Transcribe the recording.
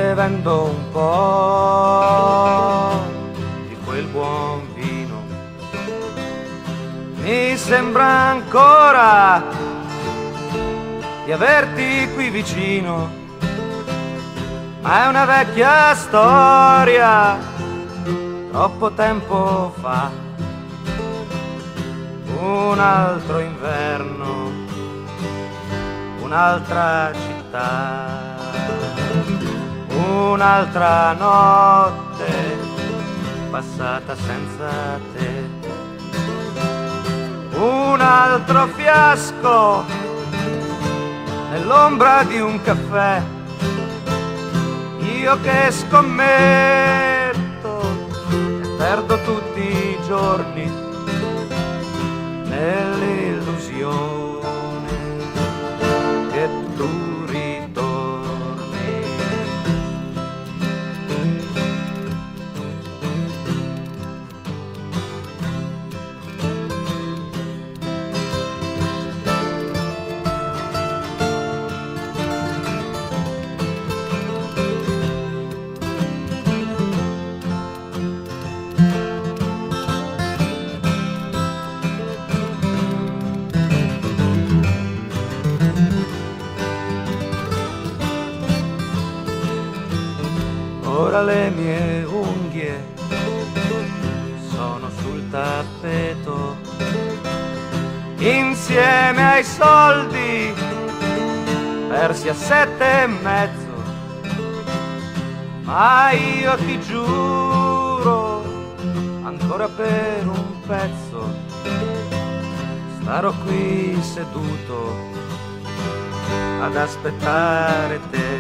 bevendo un po' di quel buon vino. Mi sembra ancora di averti qui vicino, ma è una vecchia storia, troppo tempo fa. Un altro inverno, un'altra città, un'altra notte passata senza te, un altro fiasco nell'ombra di un caffè. Io che scommetto e perdo tutti i giorni nell'illusione che tu ritorni. Ora le mie unghie sono sul tappeto, insieme ai soldi persi a 7,5. Ma io ti giuro, ancora per un pezzo starò qui seduto ad aspettare te.